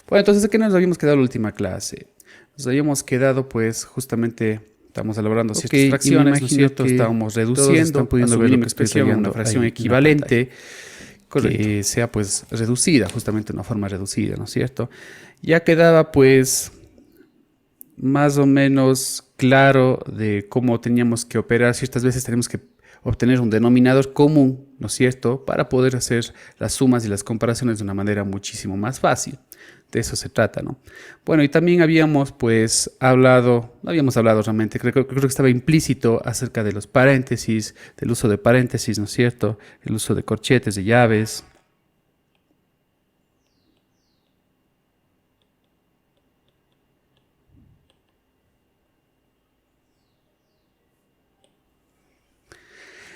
Bueno, entonces, ¿a qué nos habíamos quedado la última clase? Nos habíamos quedado, pues, justamente, estamos elaborando ciertas fracciones, ¿no es cierto? Estábamos reduciendo a su mínima expresión a una fracción equivalente que sea, pues, reducida, justamente de una forma reducida, ¿no es cierto? Ya quedaba, pues, más o menos claro de cómo teníamos que operar. Ciertas veces tenemos que obtener un denominador común, ¿no es cierto?, para poder hacer las sumas y las comparaciones de una manera muchísimo más fácil. De eso se trata, ¿no? Bueno, y también habíamos, pues, no habíamos hablado realmente, creo que estaba implícito acerca de los paréntesis, del uso de paréntesis, ¿no es cierto?, el uso de corchetes, de llaves.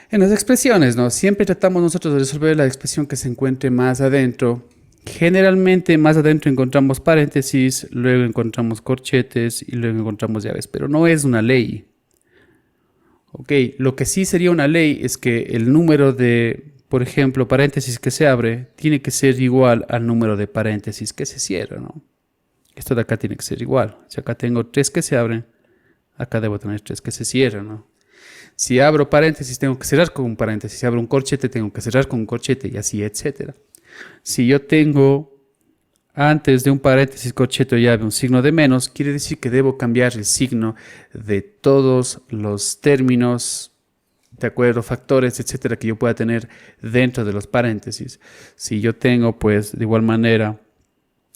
En las expresiones, ¿no? Siempre tratamos nosotros de resolver la expresión que se encuentre más adentro. Generalmente más adentro encontramos paréntesis, luego encontramos corchetes y luego encontramos llaves, pero no es una ley. Ok, lo que sí sería una ley es que el número de, por ejemplo, paréntesis que se abre tiene que ser igual al número de paréntesis que se cierra, ¿no? Esto de acá tiene que ser igual. Si acá tengo 3 que se abren, acá debo tener 3 que se cierran, ¿no? Si abro paréntesis, tengo que cerrar con un paréntesis. Si abro un corchete, tengo que cerrar con un corchete y así, etcétera. Si yo tengo antes de un paréntesis, corchete o llave un signo de menos, quiere decir que debo cambiar el signo de todos los términos, de acuerdo, factores, etcétera, que yo pueda tener dentro de los paréntesis. Si yo tengo, pues, de igual manera,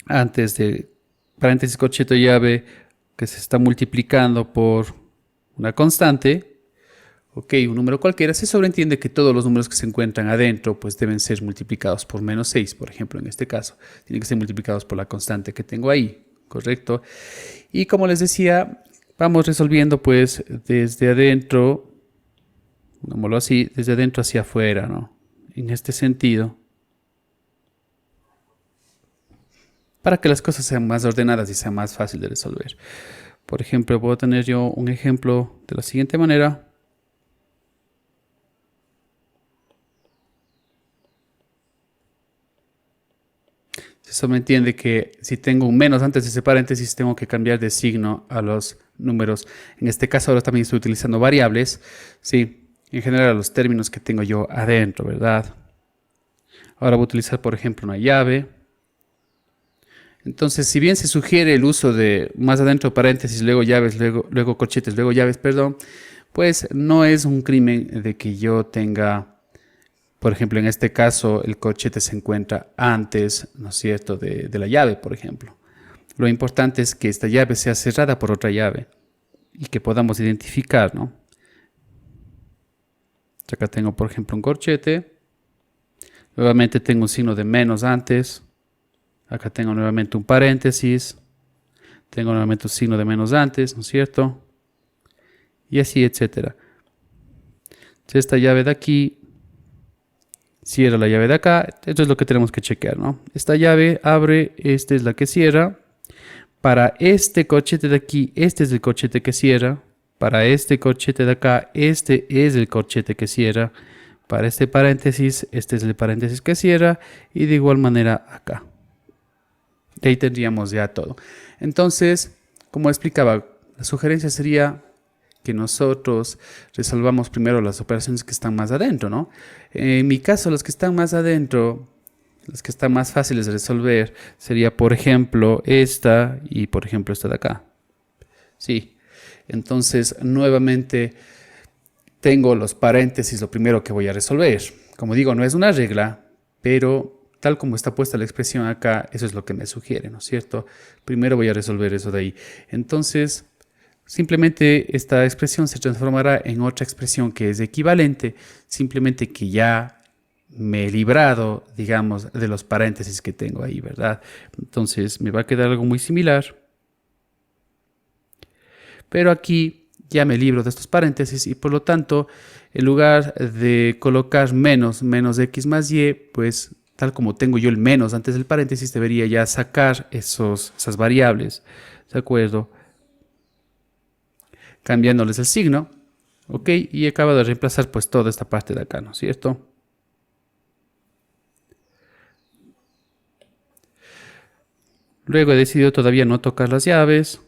antes de paréntesis, corchete o llave, que se está multiplicando por una constante, ok, un número cualquiera, se sobreentiende que todos los números que se encuentran adentro pues deben ser multiplicados por menos 6, por ejemplo, en este caso. Tienen que ser multiplicados por la constante que tengo ahí, ¿correcto? Y como les decía, vamos resolviendo pues desde adentro, digámoslo así, desde adentro hacia afuera, ¿no? En este sentido, para que las cosas sean más ordenadas y sea más fácil de resolver. Por ejemplo, puedo tener yo un ejemplo de la siguiente manera. Eso me entiende que si tengo un menos antes de ese paréntesis, tengo que cambiar de signo a los números. En este caso, ahora también estoy utilizando variables, ¿sí? En general, a los términos que tengo yo adentro, ¿verdad? Ahora voy a utilizar, por ejemplo, una llave. Entonces, si bien se sugiere el uso de más adentro paréntesis, luego llaves, luego corchetes, luego llaves, perdón, pues no es un crimen de que yo tenga... Por ejemplo, en este caso, el corchete se encuentra antes, ¿no es cierto?, de la llave, por ejemplo. Lo importante es que esta llave sea cerrada por otra llave y que podamos identificar, ¿no? Acá tengo, por ejemplo, un corchete. Nuevamente tengo un signo de menos antes. Acá tengo nuevamente un paréntesis. Tengo nuevamente un signo de menos antes, ¿no es cierto? Y así, etcétera. Si esta llave de aquí cierra la llave de acá, esto es lo que tenemos que chequear, ¿no? Esta llave abre, esta es la que cierra. Para este corchete de aquí, este es el corchete que cierra. Para este corchete de acá, este es el corchete que cierra. Para este paréntesis, este es el paréntesis que cierra. Y de igual manera acá. De ahí tendríamos ya todo. Entonces, como explicaba, la sugerencia sería que nosotros resolvamos primero las operaciones que están más adentro, ¿no? En mi caso, los que están más adentro, los que están más fáciles de resolver, sería, por ejemplo, esta y, por ejemplo, esta de acá. Sí. Entonces, nuevamente, tengo los paréntesis, lo primero que voy a resolver. Como digo, no es una regla, pero tal como está puesta la expresión acá, eso es lo que me sugiere, ¿no es cierto? Primero voy a resolver eso de ahí. Entonces, simplemente esta expresión se transformará en otra expresión que es equivalente, simplemente que ya me he librado, digamos, de los paréntesis que tengo ahí, ¿verdad? Entonces me va a quedar algo muy similar. Pero aquí ya me libro de estos paréntesis y por lo tanto, en lugar de colocar menos x más y, pues tal como tengo yo el menos antes del paréntesis, debería ya sacar esas variables, ¿de acuerdo? Cambiándoles el signo, ok, y acabo de reemplazar pues toda esta parte de acá, ¿no es cierto? Luego he decidido todavía no tocar las llaves.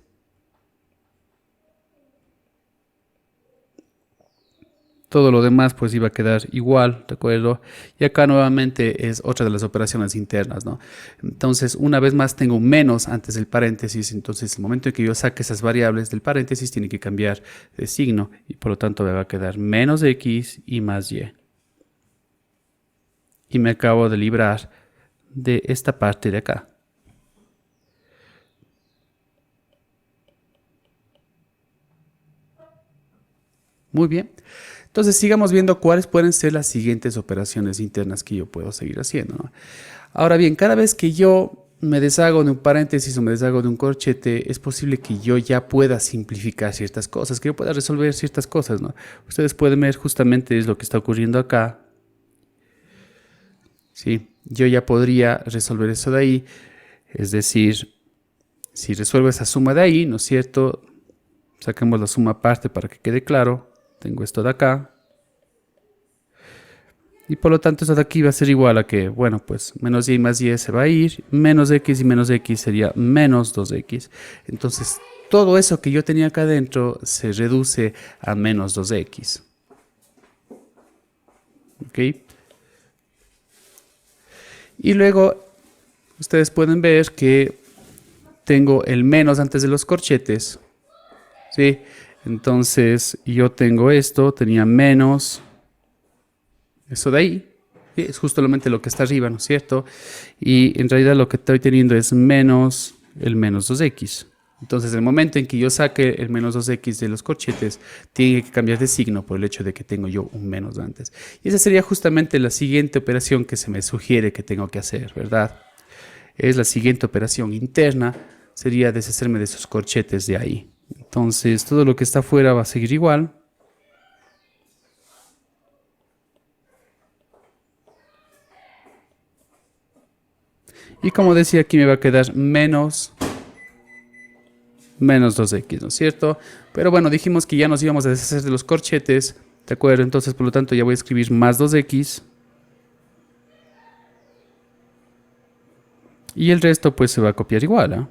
Todo lo demás pues iba a quedar igual, ¿de acuerdo? Y acá nuevamente es otra de las operaciones internas, ¿no? Entonces, una vez más tengo un menos antes del paréntesis. Entonces, el momento en que yo saque esas variables del paréntesis, tiene que cambiar de signo. Y por lo tanto, me va a quedar menos x y más y. Y me acabo de librar de esta parte de acá. Muy bien. Entonces sigamos viendo cuáles pueden ser las siguientes operaciones internas que yo puedo seguir haciendo, ¿no? Ahora bien, cada vez que yo me deshago de un paréntesis o me deshago de un corchete, es posible que yo ya pueda simplificar ciertas cosas, que yo pueda resolver ciertas cosas, ¿no? Ustedes pueden ver justamente es lo que está ocurriendo acá. ¿Sí? Yo ya podría resolver eso de ahí, es decir, si resuelvo esa suma de ahí, ¿no es cierto? Saquemos la suma aparte para que quede claro. Tengo esto de acá. Y por lo tanto esto de aquí va a ser igual a que, bueno, pues menos y más y se va a ir. Menos x y menos x sería menos 2x. Entonces todo eso que yo tenía acá adentro se reduce a menos 2x. ¿Ok? Y luego ustedes pueden ver que tengo el menos antes de los corchetes. ¿Sí? Entonces yo tengo esto, tenía menos, eso de ahí, ¿sí? Es justamente lo que está arriba, ¿no es cierto? Y en realidad lo que estoy teniendo es menos el menos 2x. Entonces el momento en que yo saque el menos 2x de los corchetes, tiene que cambiar de signo por el hecho de que tengo yo un menos antes. Y esa sería justamente la siguiente operación que se me sugiere que tengo que hacer, ¿verdad? Es la siguiente operación interna, sería deshacerme de esos corchetes de ahí. Entonces todo lo que está afuera va a seguir igual. Y como decía, aquí me va a quedar menos 2x, ¿no es cierto? Pero bueno, dijimos que ya nos íbamos a deshacer de los corchetes, ¿de acuerdo? Entonces por lo tanto ya voy a escribir más 2x. Y el resto pues se va a copiar igual, ¿eh?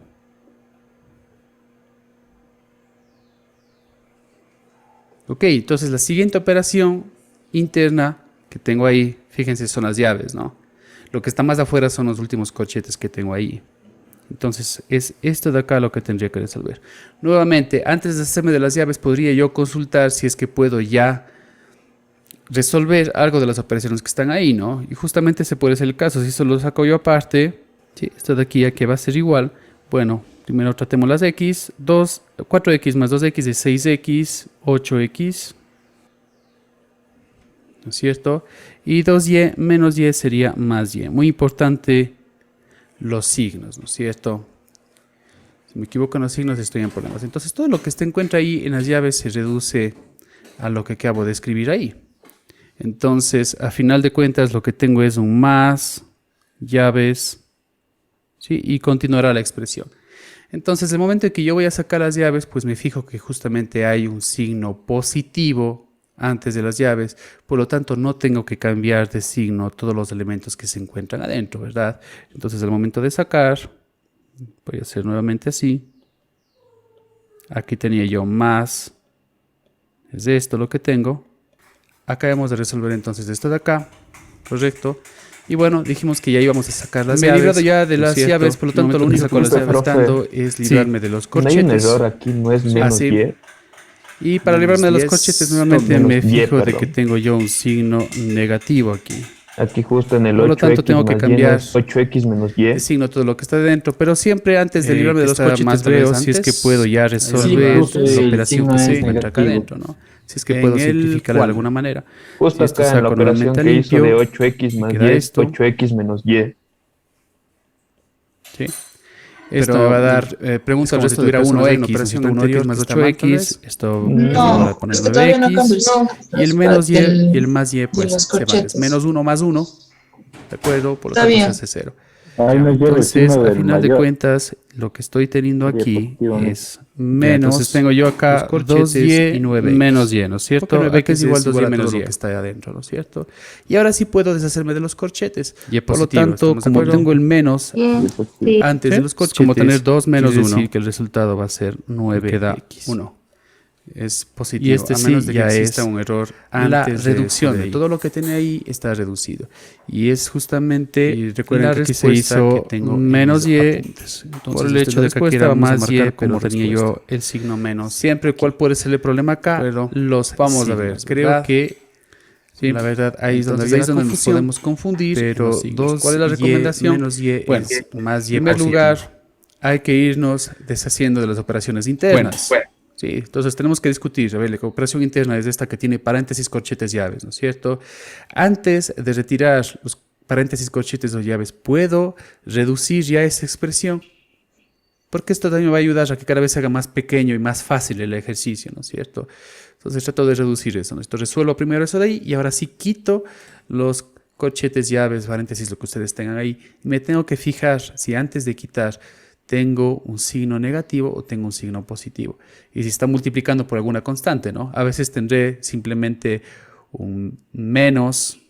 Ok, entonces la siguiente operación interna que tengo ahí, fíjense, son las llaves, ¿no? Lo que está más afuera son los últimos corchetes que tengo ahí. Entonces es esto de acá lo que tendría que resolver. Nuevamente, antes de hacerme de las llaves, podría yo consultar si es que puedo ya resolver algo de las operaciones que están ahí, ¿no? Y justamente ese puede ser el caso. Si solo lo saco yo aparte, ¿sí? Esto de aquí ya que va a ser igual, bueno, primero tratemos las x, 4x más 2x es 6x, 8x, ¿no es cierto? Y 2y menos y sería más y. Muy importante los signos, ¿no es cierto? Si me equivoco en los signos estoy en problemas. Entonces todo lo que se encuentra ahí en las llaves se reduce a lo que acabo de escribir ahí. Entonces, a final de cuentas, lo que tengo es un más llaves, ¿sí? Y continuará la expresión. Entonces, el momento en que yo voy a sacar las llaves, pues me fijo que justamente hay un signo positivo antes de las llaves. Por lo tanto, no tengo que cambiar de signo todos los elementos que se encuentran adentro, ¿verdad? Entonces, al momento de sacar, voy a hacer nuevamente así. Aquí tenía yo más. Es esto lo que tengo. Acá hemos de resolver entonces esto de acá, correcto. Y bueno, dijimos que ya íbamos a sacar las llaves. Me he librado ya de las llaves, por lo tanto lo único que me está faltando es librarme de los corchetes. No hay un error aquí, no es menos y. Y para librarme de los corchetes nuevamente me fijo de que tengo yo un signo negativo aquí. Aquí justo en el 8x, por lo tanto tengo que cambiar 8x menos y. El signo todo lo que está dentro, pero siempre antes de librarme de los corchetes veo si es que puedo ya resolver la operación que se encuentra acá adentro, ¿no? Si es que puedo simplificarla de alguna manera. Justo si acá en la operación que hizo de 8x más y, 8x menos y. ¿Sí? Esto me va a dar, pregunta como si tuviera 1x, operación 1x más 8x, esto va a poner 9x, y el menos y el más y pues se va, es menos 1 más 1, ¿de acuerdo? Por lo tanto se hace 0. Ahí nos lleva el Entonces, signo al del final de mayor. cuentas, lo que estoy teniendo aquí Efectivamente. es menos. Entonces tengo yo acá 2y y 9 menos y, ¿no es cierto? Porque 9x Aquí es igual 2y a menos todo y. lo que está ahí adentro, ¿no es cierto? Y ahora sí puedo deshacerme de los corchetes. Y es Por lo positivo, tanto, ¿estamos de como acuerdo? tengo el menos Sí. antes de los Es corchetes, como tener 2 menos quiere 1. decir que el resultado va a ser Me 9x. queda 1. Es positivo, Y este a menos sí de que ya exista es un error la antes reducción de de ahí. todo lo que tiene ahí está reducido. Y es justamente Y recuerden la que aquí se respuesta hizo que tengo menos en mis y apuntes. Entonces, por el hecho de que aquí respuesta era vamos a más marcar y, como pero tenía respuesta. yo el signo menos. Siempre cuál puede ser el problema acá, Pero los vamos a ver, signos, creo ¿verdad? que Sí. la verdad ahí es donde Entonces había ahí es la donde nos confusión, podemos confundir en pero los signos. 2 ¿Cuál es la y recomendación? menos y Bueno, es más y en primer positivo. lugar, hay que irnos deshaciendo de las operaciones internas. Bueno. Sí, entonces tenemos que discutir, a ver, la operación interna es esta que tiene paréntesis, corchetes, llaves, ¿no es cierto? Antes de retirar los paréntesis, corchetes o llaves, ¿puedo reducir ya esa expresión? Porque esto también me va a ayudar a que cada vez se haga más pequeño y más fácil el ejercicio, ¿no es cierto? Entonces trato de reducir eso, ¿no? Esto resuelvo primero eso de ahí y ahora sí quito los corchetes, llaves, paréntesis, lo que ustedes tengan ahí. Y me tengo que fijar si antes de quitar tengo un signo negativo o tengo un signo positivo. Y si está multiplicando por alguna constante, ¿no? A veces tendré simplemente un menos,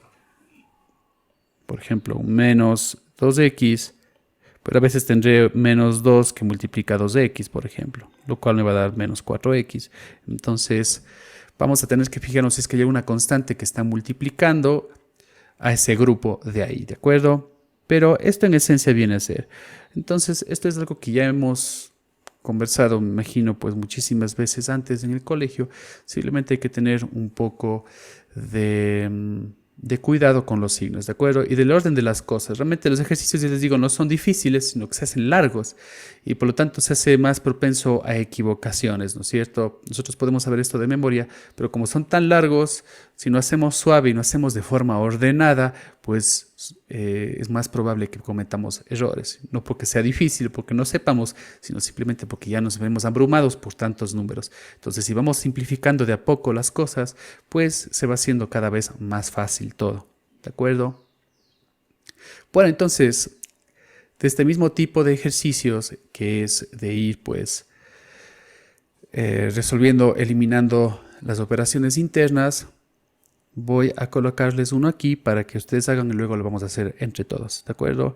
por ejemplo, un menos 2x, pero a veces tendré menos 2 que multiplica 2x, por ejemplo, lo cual me va a dar menos 4x. Entonces, vamos a tener que fijarnos si es que hay una constante que está multiplicando a ese grupo de ahí, ¿de acuerdo? Pero esto en esencia viene a ser. Entonces, esto es algo que ya hemos conversado, me imagino, pues muchísimas veces antes en el colegio. Simplemente hay que tener un poco de cuidado con los signos, ¿de acuerdo? Y del orden de las cosas. Realmente los ejercicios, ya les digo, no son difíciles, sino que se hacen largos y por lo tanto se hace más propenso a equivocaciones, ¿no es cierto? Nosotros podemos saber esto de memoria, pero como son tan largos, si no hacemos suave y no hacemos de forma ordenada, pues es más probable que cometamos errores. No porque sea difícil, porque no sepamos, sino simplemente porque ya nos vemos abrumados por tantos números. Entonces, si vamos simplificando de a poco las cosas, pues se va haciendo cada vez más fácil todo. ¿De acuerdo? Bueno, entonces, de este mismo tipo de ejercicios, que es de ir, pues, resolviendo, eliminando las operaciones internas, voy a colocarles uno aquí para que ustedes hagan y luego lo vamos a hacer entre todos, ¿de acuerdo?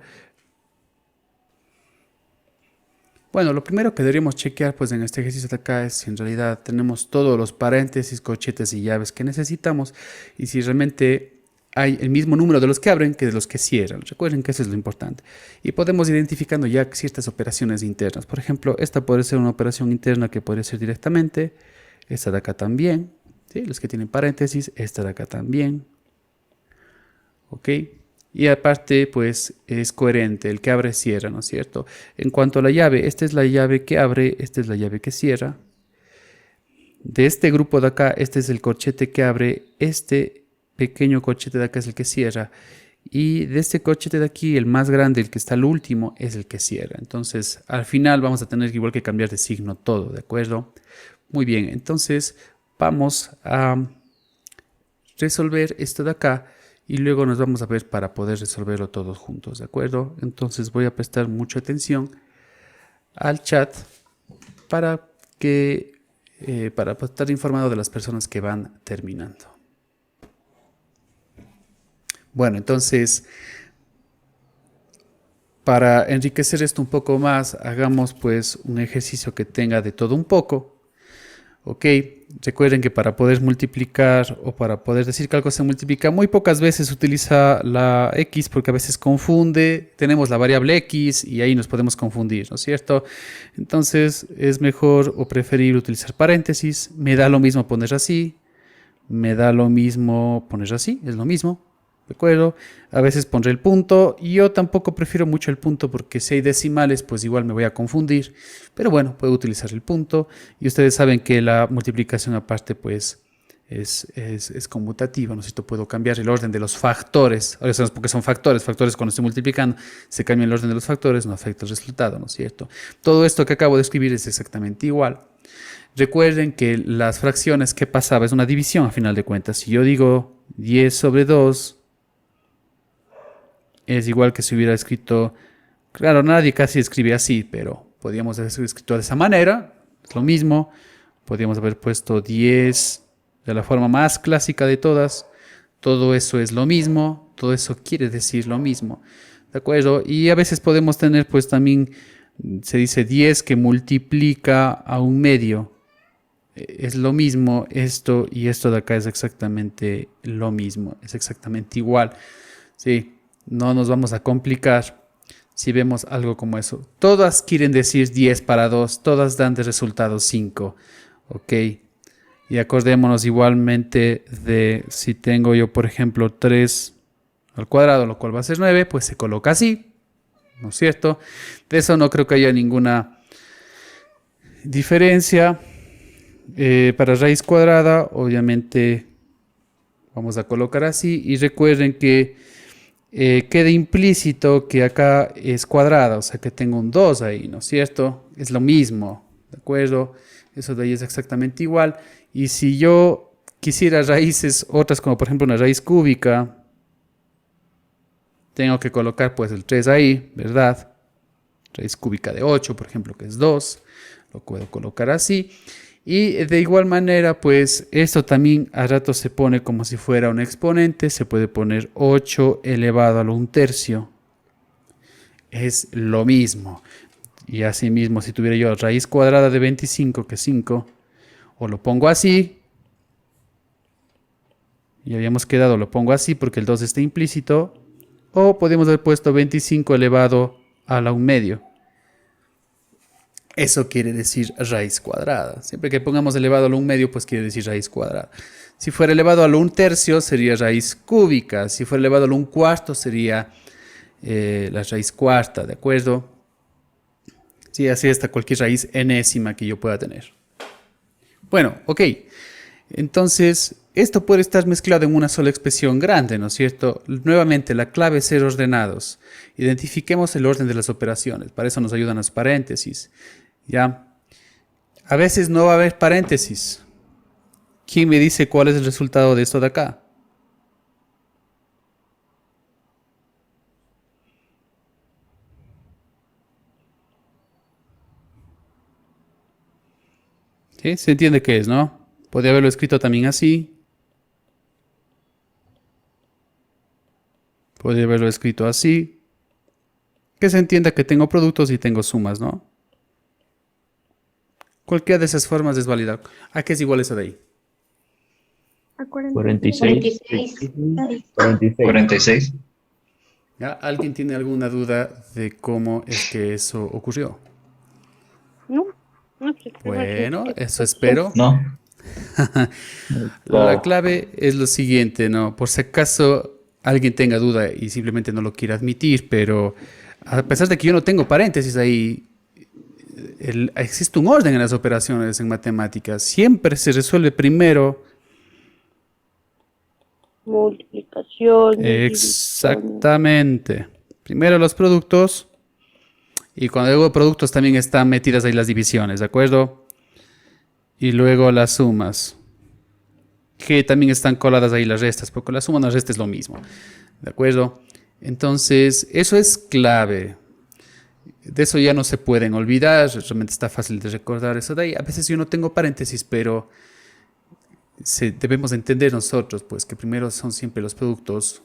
Bueno, lo primero que deberíamos chequear pues en este ejercicio de acá es si en realidad tenemos todos los paréntesis, corchetes y llaves que necesitamos y si realmente hay el mismo número de los que abren que de los que cierran. Recuerden que eso es lo importante. Y podemos identificando ya ciertas operaciones internas. Por ejemplo, esta puede ser una operación interna que podría ser directamente, esta de acá también. ¿Sí? Los que tienen paréntesis, esta de acá también. ¿Ok? Y aparte, pues es coherente, el que abre cierra, ¿no es cierto? En cuanto a la llave, esta es la llave que abre, esta es la llave que cierra. De este grupo de acá, este es el corchete que abre, este pequeño corchete de acá es el que cierra. Y de este corchete de aquí, el más grande, el que está al último, es el que cierra. Entonces, al final vamos a tener igual que cambiar de signo todo, ¿de acuerdo? Muy bien, entonces vamos a resolver esto de acá y luego nos vamos a ver para poder resolverlo todos juntos, ¿de acuerdo? Entonces voy a prestar mucha atención al chat para que para estar informado de las personas que van terminando. Bueno, entonces para enriquecer esto un poco más, hagamos pues un ejercicio que tenga de todo un poco. Ok, recuerden que para poder multiplicar o para poder decir que algo se multiplica, muy pocas veces se utiliza la X porque a veces confunde, tenemos la variable X y ahí nos podemos confundir, ¿no es cierto? Entonces es mejor o preferir utilizar paréntesis, me da lo mismo poner así, me da lo mismo poner así, es lo mismo. ¿De acuerdo? A veces pondré el punto y yo tampoco prefiero mucho el punto porque si hay decimales pues igual me voy a confundir, pero bueno, puedo utilizar el punto y ustedes saben que la multiplicación aparte pues es conmutativa, ¿no es cierto? Puedo cambiar el orden de los factores, ahora sabemos por qué son factores cuando estoy multiplicando se cambia el orden de los factores, no afecta el resultado, ¿no es cierto? Todo esto que acabo de escribir es exactamente igual. Recuerden que las fracciones que pasaba es una división a final de cuentas, si yo digo 10 sobre 2 es igual que si hubiera escrito Claro, nadie casi escribe así, pero podríamos haber escrito de esa manera. Es lo mismo. Podríamos haber puesto 10 de la forma más clásica de todas. Todo eso es lo mismo. Todo eso quiere decir lo mismo. ¿De acuerdo? Y a veces podemos tener, pues también se dice 10 que multiplica a un medio. Es lo mismo esto y esto de acá es exactamente lo mismo. Es exactamente igual. Sí, no nos vamos a complicar si vemos algo como eso. Todas quieren decir 10 para 2. Todas dan de resultado 5. Ok. Y acordémonos igualmente de si tengo yo, por ejemplo, 3 al cuadrado, lo cual va a ser 9, pues se coloca así, ¿no es cierto? De eso no creo que haya ninguna diferencia. Para raíz cuadrada, obviamente, vamos a colocar así. Y recuerden que queda implícito que acá es cuadrada, o sea que tengo un 2 ahí, ¿no es cierto? Es lo mismo, ¿de acuerdo? Eso de ahí es exactamente igual. Y si yo quisiera raíces otras, como por ejemplo una raíz cúbica, tengo que colocar pues el 3 ahí, ¿verdad? Raíz cúbica de 8, por ejemplo, que es 2. Lo puedo colocar así. Y de igual manera, pues esto también a rato se pone como si fuera un exponente. Se puede poner 8 elevado a la 1/3. Es lo mismo. Y asimismo, si tuviera yo raíz cuadrada de 25, que es 5, o lo pongo así. Y habíamos quedado, lo pongo así porque el 2 está implícito. O podemos haber puesto 25 elevado a la 1/2. Eso quiere decir raíz cuadrada. Siempre que pongamos elevado a la 1/2, pues quiere decir raíz cuadrada. Si fuera elevado a la 1/3, sería raíz cúbica. Si fuera elevado a la 1/4, sería la raíz cuarta, ¿de acuerdo? Sí, así hasta cualquier raíz enésima que yo pueda tener. Bueno, ok. Entonces, esto puede estar mezclado en una sola expresión grande, ¿no es cierto? Nuevamente, la clave es ser ordenados. Identifiquemos el orden de las operaciones. Para eso nos ayudan los paréntesis. ¿Ya? A veces no va a haber paréntesis. ¿Quién me dice cuál es el resultado de esto de acá? ¿Sí? Se entiende qué es, ¿no? Podría haberlo escrito también así. Podría haberlo escrito así. Que se entienda que tengo productos y tengo sumas, ¿no? Cualquiera de esas formas es válida. ¿A qué es igual eso de ahí? A 46. 46. 46. ¿Ya? ¿Alguien tiene alguna duda de cómo es que eso ocurrió? No, no, pues creo Bueno, que- eso espero. No. La clave es lo siguiente, ¿no? Por si acaso alguien tenga duda y simplemente no lo quiera admitir, pero a pesar de que yo no tengo paréntesis ahí, existe un orden en las operaciones en matemáticas. Siempre se resuelve primero. multiplicación. Exactamente. Primero los productos y cuando digo productos también están metidas ahí las divisiones, ¿de acuerdo? Y luego las sumas, que también están coladas ahí las restas, porque la suma y la resta es lo mismo, ¿de acuerdo? Entonces, eso es clave. De eso ya no se pueden olvidar, realmente está fácil de recordar eso de ahí. A veces yo no tengo paréntesis, pero debemos entender nosotros, pues, que primero son siempre los productos,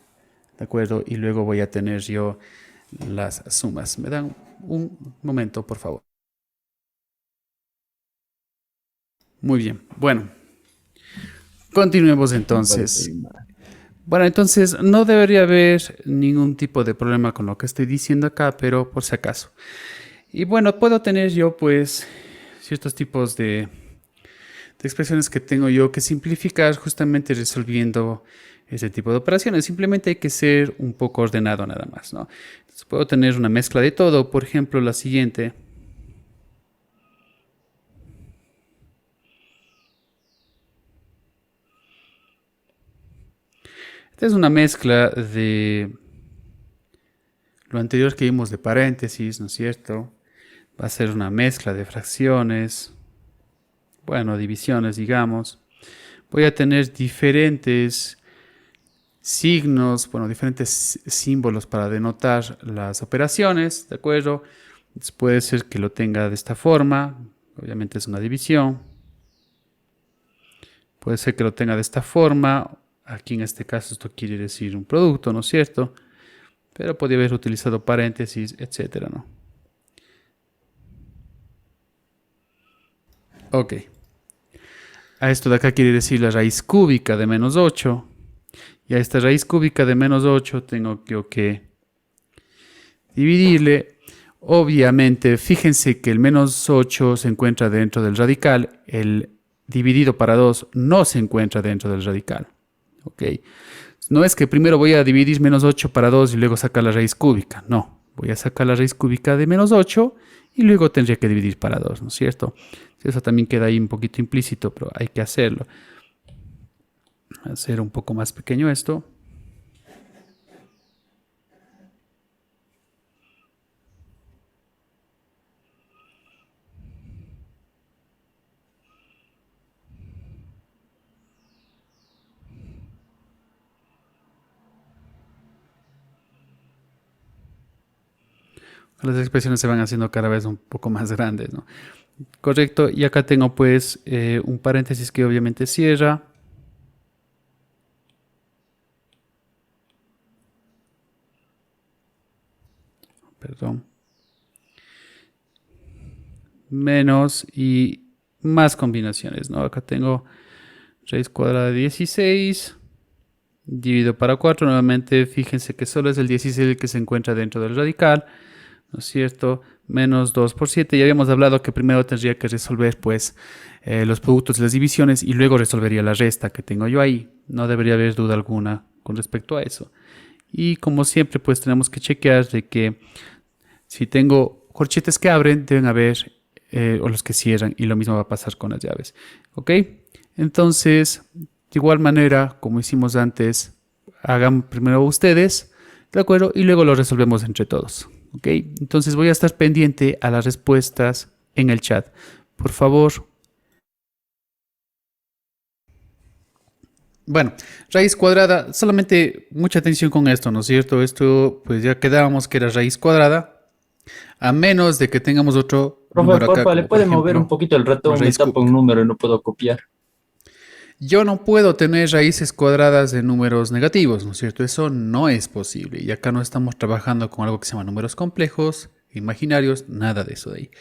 ¿de acuerdo? Y luego voy a tener yo las sumas. ¿Me dan un momento, por favor? Muy bien, bueno. Continuemos entonces. Bueno, entonces no debería haber ningún tipo de problema con lo que estoy diciendo acá, pero por si acaso. Y bueno, puedo tener yo pues ciertos tipos de expresiones que tengo yo que simplificar justamente resolviendo ese tipo de operaciones. Simplemente hay que ser un poco ordenado nada más, ¿no? Entonces puedo tener una mezcla de todo, por ejemplo, la siguiente. Esta es una mezcla de lo anterior que vimos de paréntesis, ¿no es cierto? Va a ser una mezcla de fracciones, bueno, divisiones, digamos. Voy a tener diferentes signos, bueno, diferentes símbolos para denotar las operaciones, ¿de acuerdo? Entonces puede ser que lo tenga de esta forma, obviamente es una división. Puede ser que lo tenga de esta forma, aquí en este caso esto quiere decir un producto, ¿no es cierto? Pero podría haber utilizado paréntesis, etcétera, ¿no? Ok. A esto de acá quiere decir la raíz cúbica de menos 8. Y a esta raíz cúbica de menos 8 tengo que dividirle. Obviamente, fíjense que el menos 8 se encuentra dentro del radical. El dividido para 2 no se encuentra dentro del radical. Ok. No es que primero voy a dividir menos 8 para 2 y luego sacar la raíz cúbica. No. Voy a sacar la raíz cúbica de menos 8 y luego tendría que dividir para 2, ¿no es cierto? Eso también queda ahí un poquito implícito, pero hay que hacerlo. Hacer un poco más pequeño esto. Las expresiones se van haciendo cada vez un poco más grandes, ¿no? Correcto, y acá tengo pues un paréntesis que obviamente cierra. Perdón. Menos y más combinaciones, ¿no? Acá tengo raíz cuadrada de 16. Dividido para 4. Nuevamente, fíjense que solo es el 16 el que se encuentra dentro del radical, ¿no es cierto? Menos 2 por 7. Ya habíamos hablado que primero tendría que resolver pues los productos y las divisiones y luego resolvería la resta que tengo yo ahí. No debería haber duda alguna con respecto a eso. Y como siempre pues tenemos que chequear de que si tengo corchetes que abren deben haber o los que cierran, y lo mismo va a pasar con las llaves. ¿Ok? Entonces, de igual manera como hicimos antes, hagan primero ustedes, ¿de acuerdo? Y luego lo resolvemos entre todos. ¿Ok? Entonces voy a estar pendiente a las respuestas en el chat. Por favor. Bueno, raíz cuadrada, solamente mucha atención con esto, ¿no es cierto? Esto pues ya quedábamos que era raíz cuadrada, a menos de que tengamos otro número acá. Porfa, ¿le puede mover un poquito el ratón? Me tapa un número y no puedo copiar. Yo no puedo tener raíces cuadradas de números negativos, ¿no es cierto? Eso no es posible. Y acá no estamos trabajando con algo que se llama números complejos, imaginarios, nada de eso de ahí.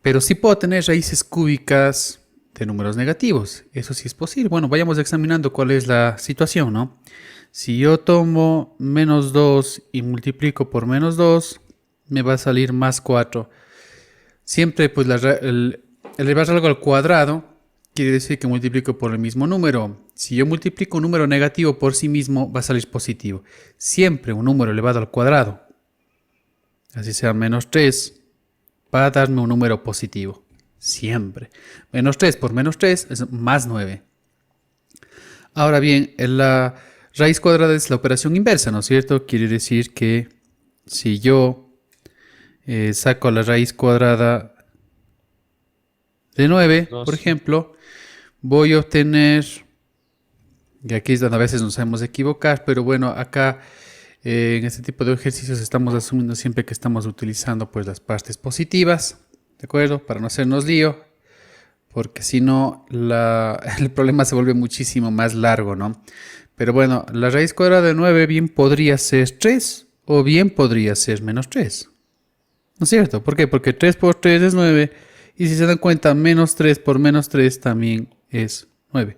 Pero sí puedo tener raíces cúbicas de números negativos. Eso sí es posible. Bueno, vayamos examinando cuál es la situación, ¿no? Si yo tomo menos 2 y multiplico por menos 2, me va a salir más 4. Siempre, pues, elevar algo al cuadrado quiere decir que multiplico por el mismo número. Si yo multiplico un número negativo por sí mismo, va a salir positivo. Siempre un número elevado al cuadrado, así sea menos 3, va a darme un número positivo. Siempre. Menos 3 por menos 3 es más 9. Ahora bien, la raíz cuadrada es la operación inversa, ¿no es cierto? Quiere decir que si yo saco la raíz cuadrada de 9, por ejemplo, voy a obtener, y aquí es donde a veces nos sabemos equivocar, pero bueno, acá en este tipo de ejercicios estamos asumiendo siempre que estamos utilizando pues las partes positivas, ¿de acuerdo? Para no hacernos lío, porque si no el problema se vuelve muchísimo más largo, ¿no? Pero bueno, la raíz cuadrada de 9 bien podría ser 3 o bien podría ser menos 3. ¿No es cierto? ¿Por qué? Porque 3 por 3 es 9 y si se dan cuenta, menos 3 por menos 3 también es 9.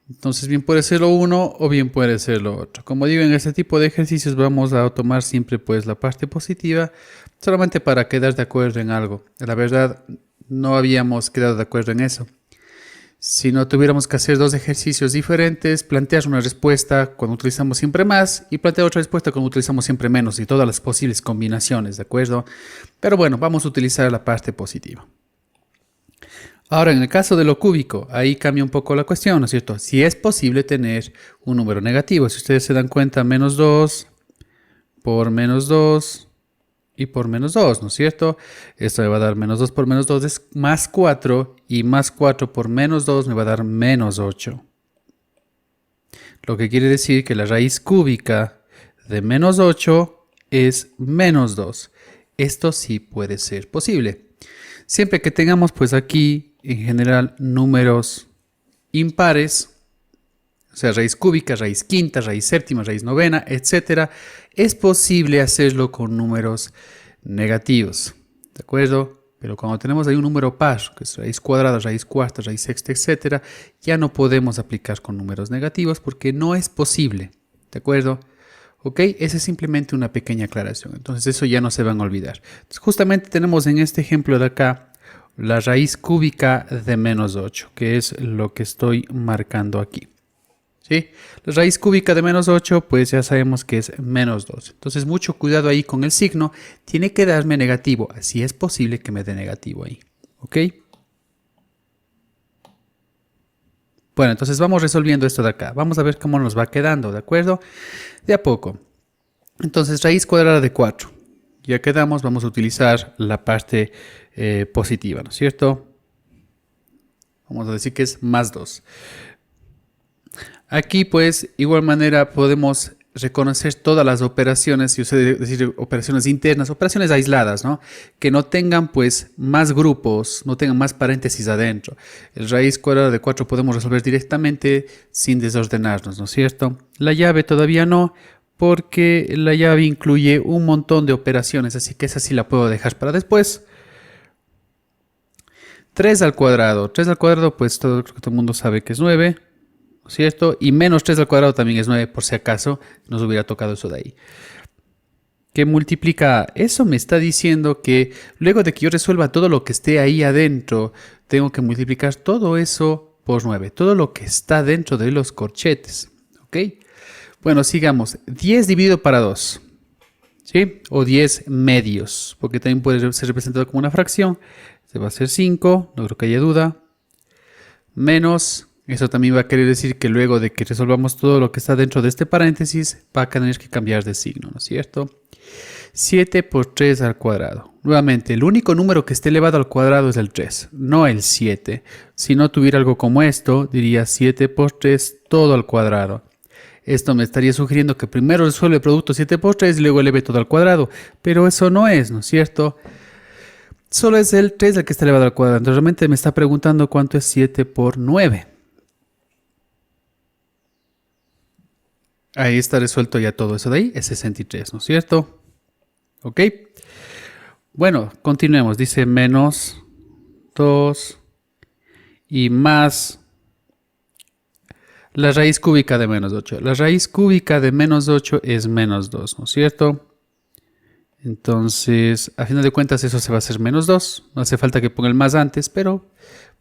Entonces bien puede ser lo uno o bien puede ser lo otro. Como digo, en este tipo de ejercicios vamos a tomar siempre pues la parte positiva solamente para quedar de acuerdo en algo. La verdad, no habíamos quedado de acuerdo en eso. Si no tuviéramos que hacer dos ejercicios diferentes, plantear una respuesta cuando utilizamos siempre más y plantear otra respuesta cuando utilizamos siempre menos y todas las posibles combinaciones, ¿de acuerdo? Pero bueno, vamos a utilizar la parte positiva. Ahora, en el caso de lo cúbico, ahí cambia un poco la cuestión, ¿no es cierto? Si es posible tener un número negativo, si ustedes se dan cuenta, menos 2 por menos 2 y por menos 2, ¿no es cierto? Esto me va a dar menos 2 por menos 2 es más 4 y más 4 por menos 2 me va a dar menos 8. lo que quiere decir que la raíz cúbica de menos 8 es menos 2. Esto sí puede ser posible. Siempre que tengamos pues aquí en general números impares, o sea, raíz cúbica, raíz quinta, raíz séptima, raíz novena, etc., es posible hacerlo con números negativos, ¿de acuerdo? Pero cuando tenemos ahí un número par, que es raíz cuadrada, raíz cuarta, raíz sexta, etc., ya no podemos aplicar con números negativos porque no es posible, ¿de acuerdo? ¿Ok? Esa es simplemente una pequeña aclaración. Entonces eso ya no se van a olvidar. Entonces, justamente tenemos en este ejemplo de acá la raíz cúbica de menos 8, que es lo que estoy marcando aquí. ¿Sí? La raíz cúbica de menos 8, pues ya sabemos que es menos 2. Entonces mucho cuidado ahí con el signo. Tiene que darme negativo. Así es posible que me dé negativo ahí. ¿Ok? Bueno, entonces vamos resolviendo esto de acá. Vamos a ver cómo nos va quedando, ¿de acuerdo? De a poco. Entonces, raíz cuadrada de 4. Ya quedamos, vamos a utilizar la parte positiva, ¿no es cierto? Vamos a decir que es más 2. Aquí, pues, igual manera podemos reconocer todas las operaciones, y usted decir operaciones internas, operaciones aisladas, ¿no? Que no tengan pues más grupos, no tengan más paréntesis adentro. El raíz cuadrada de 4 podemos resolver directamente sin desordenarnos, ¿no es cierto? La llave todavía no, porque la llave incluye un montón de operaciones, así que esa sí la puedo dejar para después. 3 al cuadrado. 3 al cuadrado, pues creo que todo el mundo sabe que es 9. ¿Cierto? Y menos 3 al cuadrado también es 9, por si acaso nos hubiera tocado eso de ahí. ¿Qué multiplica? Eso me está diciendo que luego de que yo resuelva todo lo que esté ahí adentro, tengo que multiplicar todo eso por 9. Todo lo que está dentro de los corchetes. ¿Ok? Bueno, sigamos. 10 dividido para 2. ¿Sí? O 10 medios, porque también puede ser representado como una fracción. Se va a hacer 5, no creo que haya duda. Menos... Eso también va a querer decir que luego de que resolvamos todo lo que está dentro de este paréntesis, va a tener que cambiar de signo, ¿no es cierto? 7 por 3 al cuadrado. Nuevamente, el único número que esté elevado al cuadrado es el 3, no el 7. Si no tuviera algo como esto, diría 7 por 3 todo al cuadrado. Esto me estaría sugiriendo que primero resuelve el producto 7 por 3 y luego eleve todo al cuadrado. Pero eso no es, ¿no es cierto? Solo es el 3 el que está elevado al cuadrado. Entonces realmente me está preguntando cuánto es 7 por 9. Ahí está resuelto ya todo eso de ahí, es 63, ¿no es cierto? ¿Ok? Bueno, continuemos. Dice menos 2 y más la raíz cúbica de menos 8. La raíz cúbica de menos 8 es menos 2, ¿no es cierto? Entonces, a final de cuentas, eso se va a hacer menos 2. No hace falta que ponga el más antes, pero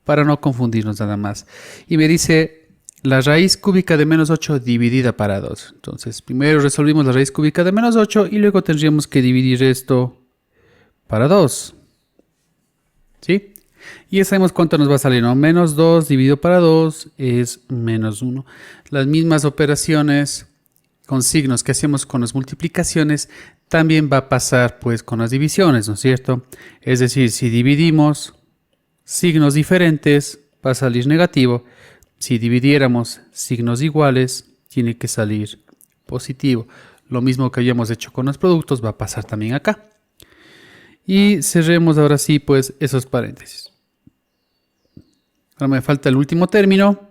para no confundirnos nada más. Y me dice... La raíz cúbica de menos 8 dividida para 2. Entonces, primero resolvimos la raíz cúbica de menos 8 y luego tendríamos que dividir esto para 2. ¿Sí? Y ya sabemos cuánto nos va a salir, ¿no? Menos 2 dividido para 2 es menos 1. Las mismas operaciones con signos que hacemos con las multiplicaciones también va a pasar pues con las divisiones, ¿no es cierto? Es decir, si dividimos signos diferentes va a salir negativo. Si dividiéramos signos iguales, tiene que salir positivo. Lo mismo que habíamos hecho con los productos va a pasar también acá. Y cerremos ahora sí, pues, esos paréntesis. Ahora me falta el último término.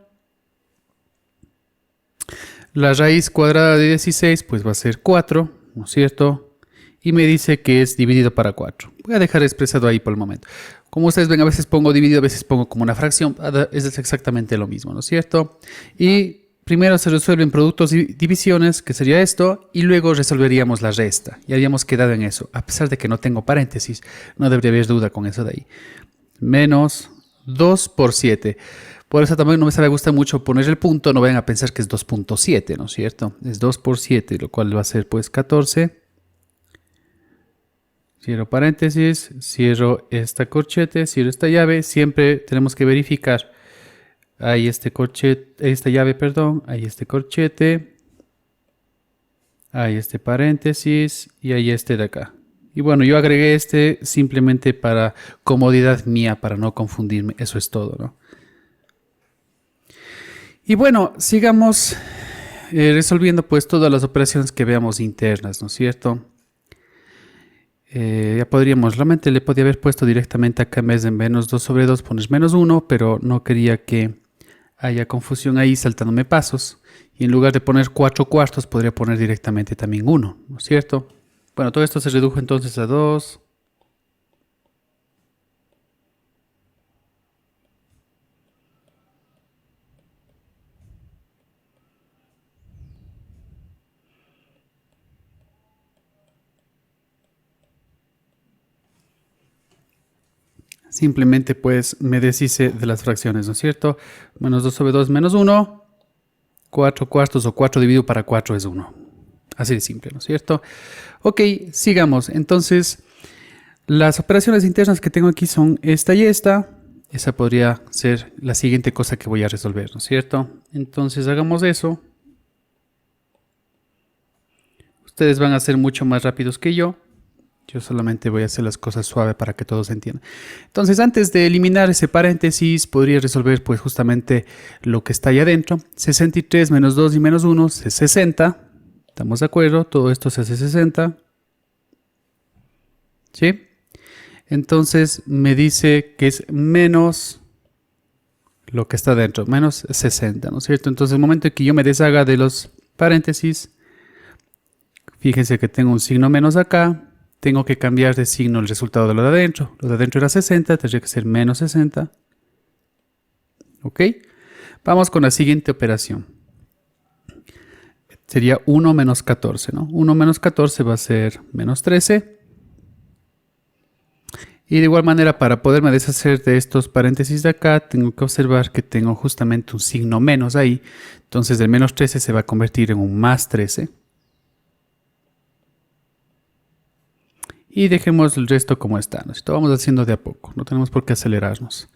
La raíz cuadrada de 16, pues va a ser 4, ¿no es cierto? Y me dice que es dividido para 4. Voy a dejar expresado ahí por el momento. Como ustedes ven, a veces pongo dividido, a veces pongo como una fracción. Es exactamente lo mismo, ¿no es cierto? Y primero se resuelven productos y divisiones, que sería esto, y luego resolveríamos la resta. Y habíamos quedado en eso. A pesar de que no tengo paréntesis, no debería haber duda con eso de ahí. Menos 2 por 7. Por eso también no me gusta mucho poner el punto. No vayan a pensar que es 2.7, ¿no es cierto? Es 2 por 7, lo cual va a ser pues 14. Cierro paréntesis, cierro esta corchete, cierro esta llave. Siempre tenemos que verificar. Ahí este corchete, esta llave, perdón. Ahí este corchete. Ahí este paréntesis y ahí este de acá. Y bueno, yo agregué este simplemente para comodidad mía, para no confundirme. Eso es todo, ¿no? Y bueno, sigamos resolviendo pues todas las operaciones que veamos internas, ¿no es cierto? Ya podríamos, realmente le podía haber puesto directamente acá en vez de menos 2 sobre 2 pones menos 1, pero no quería que haya confusión ahí saltándome pasos. Y en lugar de poner 4 cuartos podría poner directamente también 1, ¿no es cierto? Bueno, todo esto se redujo entonces a 2. Simplemente pues me deshice de las fracciones, ¿no es cierto? Menos 2 sobre 2 menos 1. 4 cuartos o 4 dividido para 4 es 1. Así de simple, ¿no es cierto? Ok, sigamos. Entonces, las operaciones internas que tengo aquí son esta y esta. Esa podría ser la siguiente cosa que voy a resolver, ¿no es cierto? Entonces, hagamos eso. Ustedes van a ser mucho más rápidos que yo. Yo solamente voy a hacer las cosas suaves para que todos entiendan. Entonces, antes de eliminar ese paréntesis, podría resolver pues justamente lo que está ahí adentro. 63 menos 2 y menos 1 es 60. ¿Estamos de acuerdo? Todo esto se hace 60. ¿Sí? Entonces, me dice que es menos lo que está adentro, menos 60, ¿no es cierto? Entonces, el momento en que yo me deshaga de los paréntesis, fíjense que tengo un signo menos acá. Tengo que cambiar de signo el resultado de lo de adentro. Lo de adentro era 60, tendría que ser menos 60. ¿Ok? Vamos con la siguiente operación. Sería 1 menos 14, ¿no? 1 menos 14 va a ser menos 13. Y de igual manera, para poderme deshacer de estos paréntesis de acá, tengo que observar que tengo justamente un signo menos ahí. Entonces, el menos 13 se va a convertir en un más 13. Y dejemos el resto como está, ¿no? Esto vamos haciendo de a poco, no tenemos por qué acelerarnos.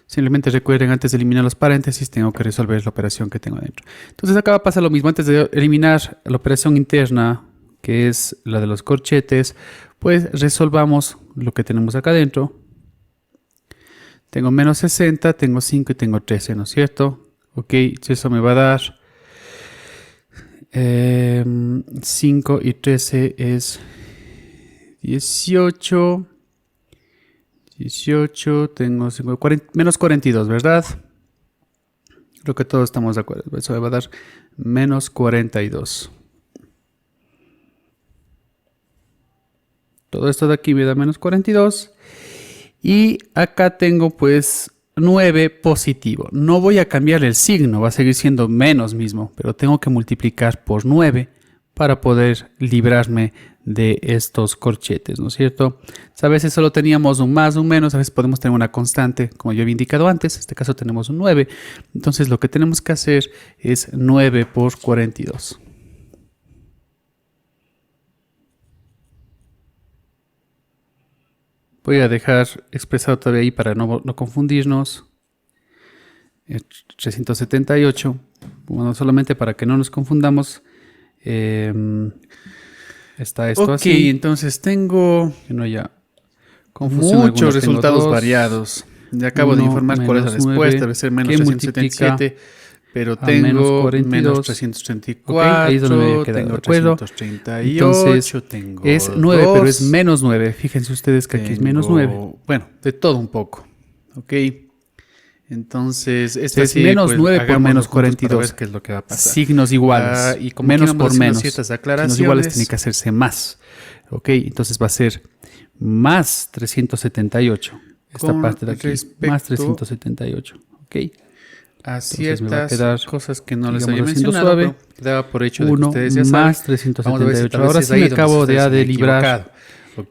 Simplemente recuerden, antes de eliminar los paréntesis, tengo que resolver la operación que tengo adentro. Entonces acá va a pasar lo mismo. Antes de eliminar la operación interna, que es la de los corchetes, pues resolvamos lo que tenemos acá adentro. Tengo menos 60, tengo 5 y tengo 13, ¿no es cierto? Ok, eso me va a dar 5 y 13 es 18, tengo 5, 40, menos 42, ¿verdad? Creo que todos estamos de acuerdo. Eso me va a dar menos 42. Todo esto de aquí me da menos 42. Y acá tengo pues 9 positivo. No voy a cambiar el signo, va a seguir siendo menos mismo, pero tengo que multiplicar por 9 para poder librarme de estos corchetes, ¿no es cierto? A veces solo teníamos un más, un menos, a veces podemos tener una constante, como yo había indicado antes, en este caso tenemos un 9. Entonces lo que tenemos que hacer es 9 por 42. Voy a dejar expresado todavía ahí para no confundirnos. 378, bueno, solamente para que no nos confundamos. Está esto así. Entonces tengo ya muchos resultados variados. Ya acabo de informar cuál es la respuesta. Debe ser menos 377. Pero tengo menos 334. Okay, ahí es donde me había quedado, tengo 338. Entonces, tengo es 9, 2, pero es menos 9. Fíjense ustedes que aquí es menos 9. Bueno, de todo un poco. Ok. Entonces, esta es sí, menos pues, 9 por menos 42. Ver qué es lo que va a pasar. Signos iguales. Y como menos por menos. Signos iguales tiene que hacerse más. Ok, entonces va a ser más 378. Esta parte de aquí. Más 378. Ok. A Entonces ciertas cosas que no les había haciendo mencionado, suave. Daba por hecho de que 1 ustedes ya más saben. 378. Ahora sí me acabo de librar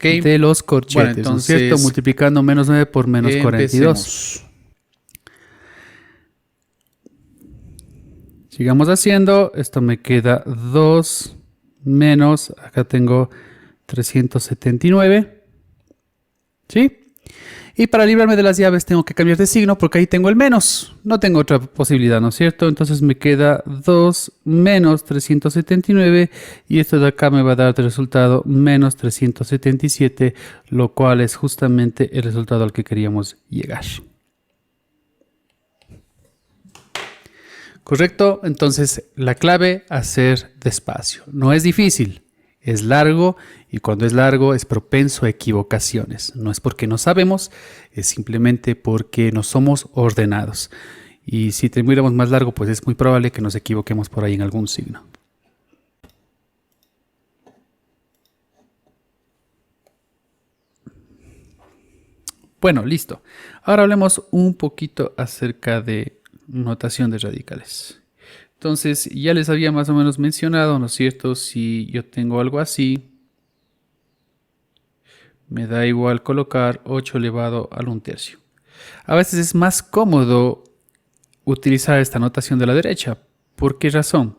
de los corchetes, bueno, entonces, ¿no es cierto? Multiplicando menos 9 por menos 42. Sigamos haciendo. Esto me queda 2 menos, acá tengo 379. ¿Sí? Y para librarme de las llaves tengo que cambiar de signo porque ahí tengo el menos. No tengo otra posibilidad, ¿no es cierto? Entonces me queda 2 menos 379 y esto de acá me va a dar de resultado menos 377, lo cual es justamente el resultado al que queríamos llegar. ¿Correcto? Entonces, la clave, hacer despacio. No es difícil, es largo y cuando es largo es propenso a equivocaciones. No es porque no sabemos, es simplemente porque no somos ordenados. Y si terminamos más largo, pues es muy probable que nos equivoquemos por ahí en algún signo. Bueno, listo. Ahora hablemos un poquito acerca de notación de radicales. Entonces, ya les había más o menos mencionado, ¿no es cierto? Si yo tengo algo así, me da igual colocar 8 elevado al 1/3. A veces es más cómodo utilizar esta notación de la derecha. ¿Por qué razón?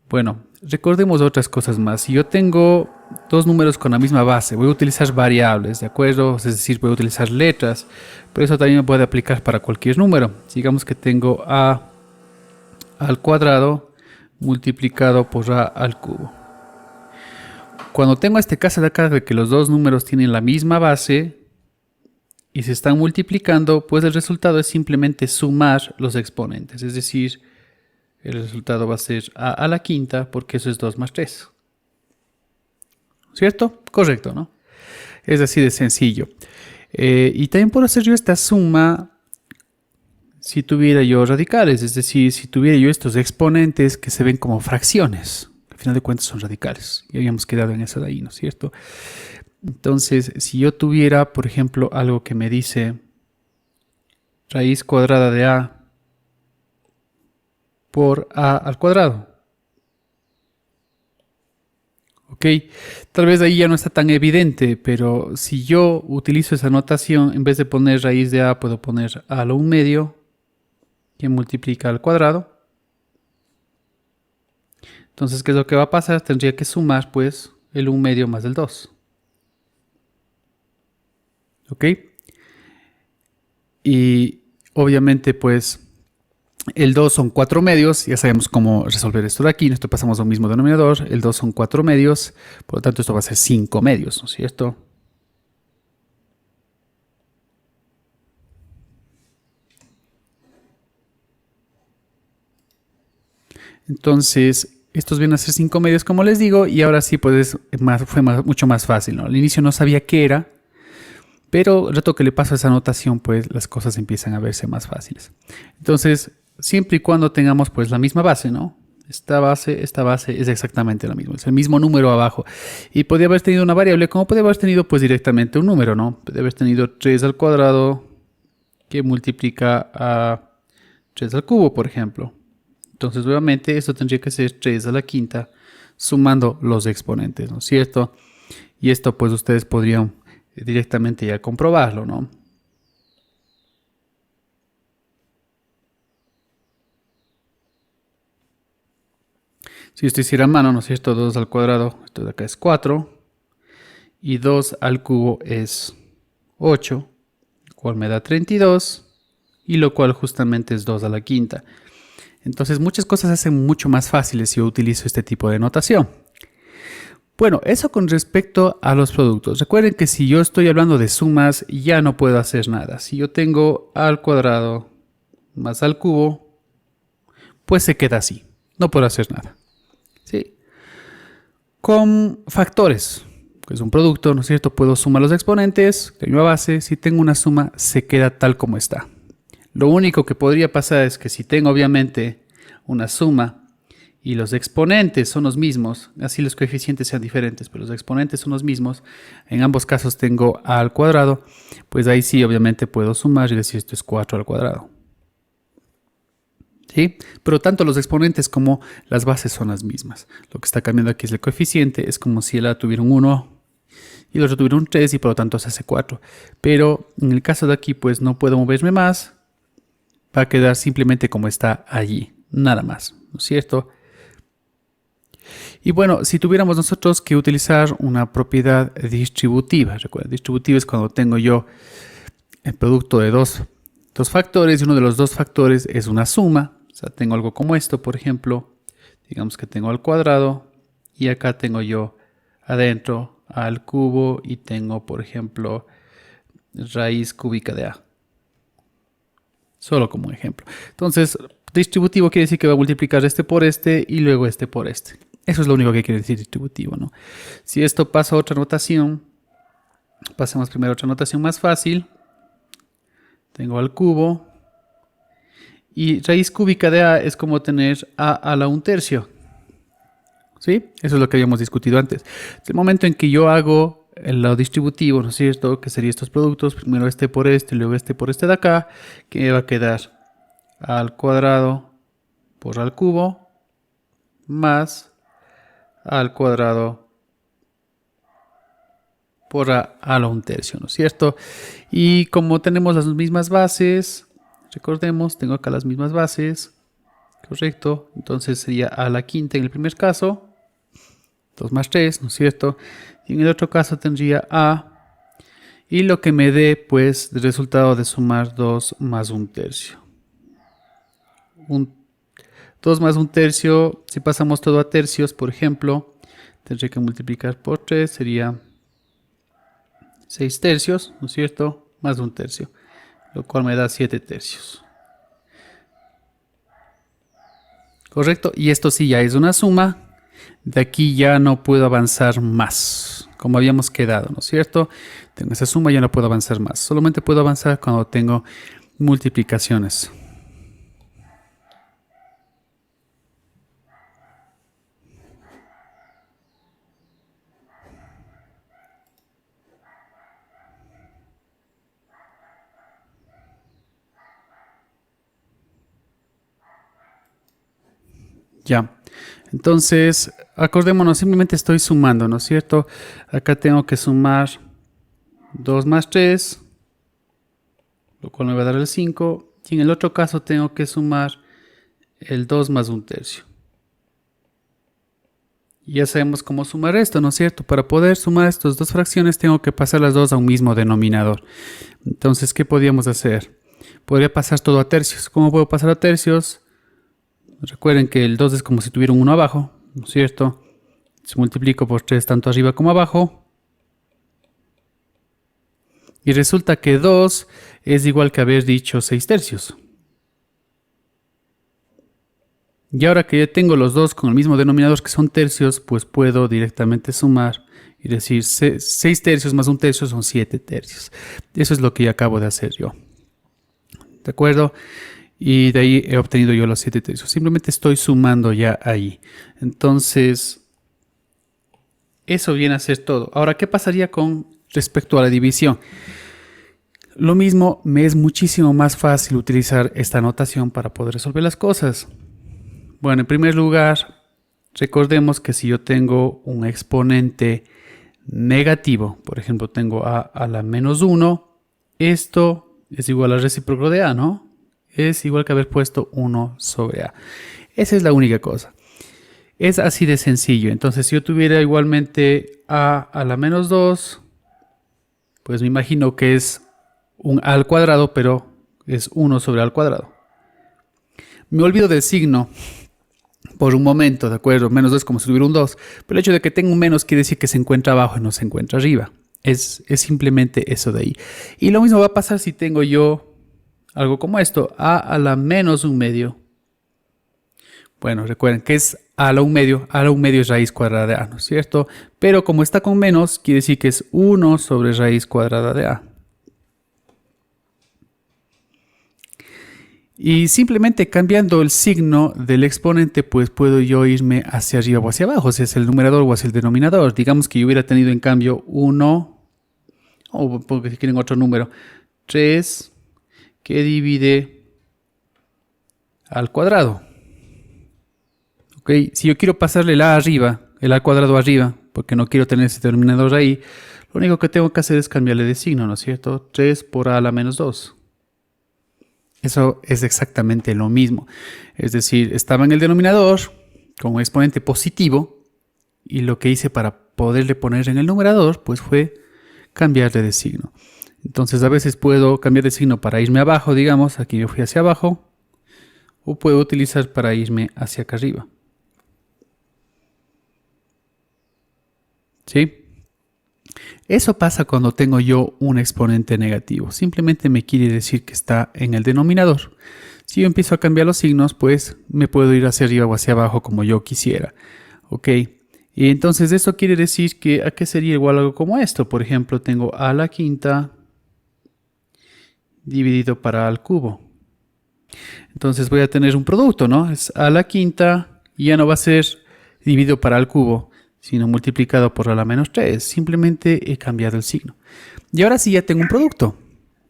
Bueno, recordemos otras cosas más. Si yo tengo dos números con la misma base, voy a utilizar variables, ¿de acuerdo? Es decir, voy a utilizar letras, pero eso también puede aplicar para cualquier número. Digamos que tengo a al cuadrado multiplicado por a al cubo. Cuando tengo este caso de acá de que los dos números tienen la misma base y se están multiplicando, pues el resultado es simplemente sumar los exponentes. Es decir, el resultado va a ser a la quinta porque eso es 2 más 3. ¿Cierto? Correcto, ¿no? Es así de sencillo. Y también puedo hacer yo esta suma si tuviera yo radicales, es decir, si tuviera yo estos exponentes que se ven como fracciones. Al final de cuentas son radicales. Ya habíamos quedado en eso de ahí, ¿no es cierto? Entonces, si yo tuviera, por ejemplo, algo que me dice raíz cuadrada de a por a al cuadrado. Ok, tal vez ahí ya no está tan evidente, pero si yo utilizo esa notación, en vez de poner raíz de a, puedo poner a lo 1/2, que multiplica al cuadrado. Entonces, ¿qué es lo que va a pasar? Tendría que sumar, pues, el 1/2 más el 2. ¿Ok? Y obviamente, pues, el 2 son 4 medios. Ya sabemos cómo resolver esto de aquí. Esto pasamos a un mismo denominador. El 2 son 4 medios. Por lo tanto, esto va a ser 5 medios, ¿no es cierto? Entonces, estos vienen a ser 5 medios, como les digo, y ahora sí, pues fue mucho más fácil, ¿no? Al inicio no sabía qué era, pero el rato que le paso esa notación, pues las cosas empiezan a verse más fáciles. Entonces, siempre y cuando tengamos pues la misma base, ¿no? Esta base es exactamente la misma, es el mismo número abajo. Y podría haber tenido una variable, como podría haber tenido pues directamente un número, ¿no? Podría haber tenido 3 al cuadrado que multiplica a 3 al cubo, por ejemplo. Entonces, obviamente, esto tendría que ser 3 a la quinta sumando los exponentes, ¿no es cierto? Y esto, pues, ustedes podrían directamente ya comprobarlo, ¿no? Si esto hiciera a mano, ¿no es cierto? 2 al cuadrado, esto de acá es 4. Y 2 al cubo es 8, lo cual me da 32. Y lo cual justamente es 2 a la quinta. Entonces muchas cosas se hacen mucho más fáciles si yo utilizo este tipo de notación. Bueno, eso con respecto a los productos. Recuerden que si yo estoy hablando de sumas, ya no puedo hacer nada. Si yo tengo a al cuadrado más al cubo, pues se queda así. No puedo hacer nada. ¿Sí? Con factores, que es un producto, ¿no es cierto? Puedo sumar los exponentes, la misma base. Si tengo una suma, se queda tal como está. Lo único que podría pasar es que si tengo obviamente una suma y los exponentes son los mismos, así los coeficientes sean diferentes, pero los exponentes son los mismos, en ambos casos tengo a al cuadrado, pues ahí sí obviamente puedo sumar y decir esto es 4 al cuadrado. ¿Sí? Pero tanto los exponentes como las bases son las mismas. Lo que está cambiando aquí es el coeficiente, es como si el a tuviera un 1 y el otro tuviera un 3 y por lo tanto se hace 4. Pero en el caso de aquí pues no puedo moverme más. Va a quedar simplemente como está allí, nada más, ¿no es cierto? Y bueno, si tuviéramos nosotros que utilizar una propiedad distributiva, recuerden, distributiva es cuando tengo yo el producto de dos factores y uno de los dos factores es una suma. O sea, tengo algo como esto, por ejemplo, digamos que tengo al cuadrado y acá tengo yo adentro al cubo y tengo, por ejemplo, raíz cúbica de a. Solo como un ejemplo. Entonces, Distributivo quiere decir que va a multiplicar este por este y luego este por este. Eso es lo único que quiere decir distributivo, ¿no? Si esto pasa a otra notación, pasemos primero a otra notación más fácil. Tengo al cubo. Y raíz cúbica de a es como tener a a la 1/3. ¿Sí? Eso es lo que habíamos discutido antes. El momento en que yo hago el lado distributivo, ¿no es cierto? Que serían estos productos. Primero este por este y luego este por este de acá. Que va a quedar al cuadrado por al cubo más al cuadrado por a la 1/3, ¿no es cierto? Y como tenemos las mismas bases, recordemos, tengo acá las mismas bases, correcto, entonces sería a la 5ª en el primer caso, 2 más 3, ¿no es cierto? Y en el otro caso tendría a, y lo que me dé, pues, el resultado de sumar 2 más 1/3. 2 más 1/3, si pasamos todo a tercios, por ejemplo, tendré que multiplicar por 3, sería 6/3, ¿no es cierto? Más 1/3, lo cual me da 7/3. Correcto, y esto sí ya es una suma. De aquí ya no puedo avanzar más, como habíamos quedado, ¿no es cierto? Tengo esa suma, ya no puedo avanzar más. Solamente puedo avanzar cuando tengo multiplicaciones. Ya, entonces acordémonos, simplemente estoy sumando, ¿no es cierto? Acá tengo que sumar 2 más 3, lo cual me va a dar el 5. Y en el otro caso tengo que sumar el 2 más 1/3. Y ya sabemos cómo sumar esto, ¿no es cierto? Para poder sumar estas dos fracciones tengo que pasar las dos a un mismo denominador. Entonces, ¿qué podríamos hacer? Podría pasar todo a tercios. ¿Cómo puedo pasar a tercios? Recuerden que el 2 es como si tuviera un 1 abajo, ¿no es cierto? Se multiplico por 3 tanto arriba como abajo. Y resulta que 2 es igual que haber dicho 6/3. Y ahora que ya tengo los dos con el mismo denominador que son tercios, pues puedo directamente sumar y decir 6/3 más 1/3 son 7/3. Eso es lo que acabo de hacer yo. ¿De acuerdo? Y de ahí he obtenido yo los 7/3. Simplemente estoy sumando ya ahí. Entonces, eso viene a ser todo. Ahora, ¿qué pasaría con respecto a la división? Lo mismo, me es muchísimo más fácil utilizar esta notación para poder resolver las cosas. Bueno, en primer lugar, recordemos que si yo tengo un exponente negativo, por ejemplo, tengo a la menos 1, esto es igual al recíproco de a, ¿no? Es igual que haber puesto 1 sobre a. Esa es la única cosa. Es así de sencillo. Entonces, si yo tuviera igualmente a la menos 2, pues me imagino que es un a al cuadrado, pero es 1 sobre a al cuadrado. Me olvido del signo por un momento, ¿de acuerdo? Menos 2 es como si tuviera un 2. Pero el hecho de que tenga un menos quiere decir que se encuentra abajo y no se encuentra arriba. Es simplemente eso de ahí. Y lo mismo va a pasar si tengo yo algo como esto, a la menos 1/2. Bueno, recuerden que es a la 1/2. A la 1/2 es raíz cuadrada de a, ¿no es cierto? Pero como está con menos, quiere decir que es 1 sobre raíz cuadrada de a. Y simplemente cambiando el signo del exponente, pues puedo yo irme hacia arriba o hacia abajo, si es el numerador o hacia el denominador. Digamos que yo hubiera tenido en cambio 1, o porque si quieren otro número, 3, que divide al cuadrado. ¿Ok? Si yo quiero pasarle el a arriba, el a al cuadrado arriba, porque no quiero tener ese denominador ahí, lo único que tengo que hacer es cambiarle de signo, ¿no es cierto? 3 por a la menos 2. Eso es exactamente lo mismo. Es decir, estaba en el denominador con un exponente positivo y lo que hice para poderle poner en el numerador pues fue cambiarle de signo. Entonces a veces puedo cambiar de signo para irme abajo, digamos, aquí yo fui hacia abajo, o puedo utilizar para irme hacia acá arriba. ¿Sí? Eso pasa cuando tengo yo un exponente negativo. Simplemente me quiere decir que está en el denominador. Si yo empiezo a cambiar los signos, pues me puedo ir hacia arriba o hacia abajo como yo quisiera. ¿Ok? Y entonces esto quiere decir que ¿a qué sería igual algo como esto? Por ejemplo, tengo a la quinta dividido para a al cubo. Entonces voy a tener un producto, ¿no? Es a la quinta y ya no va a ser dividido para al cubo, sino multiplicado por a la menos 3. Simplemente he cambiado el signo. Y ahora sí ya tengo un producto.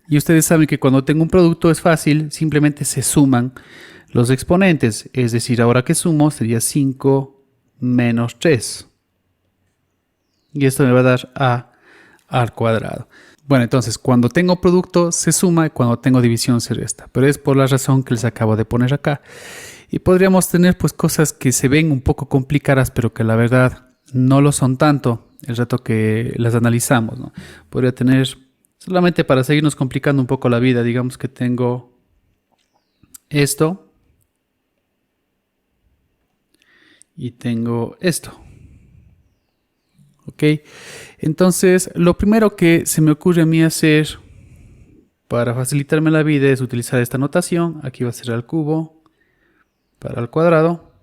Y ustedes saben que cuando tengo un producto es fácil, simplemente se suman los exponentes. Es decir, ahora que sumo sería 5 menos 3. Y esto me va a dar a al cuadrado. Bueno, entonces cuando tengo producto se suma y cuando tengo división se resta. Pero es por la razón que les acabo de poner acá. Y podríamos tener pues cosas que se ven un poco complicadas, pero que la verdad no lo son tanto el rato que las analizamos, ¿no? Podría tener, solamente para seguirnos complicando un poco la vida, digamos que tengo esto y tengo esto. ¿Ok? Entonces, lo primero que se me ocurre a mí hacer para facilitarme la vida es utilizar esta notación. Aquí va a ser al cubo para al cuadrado.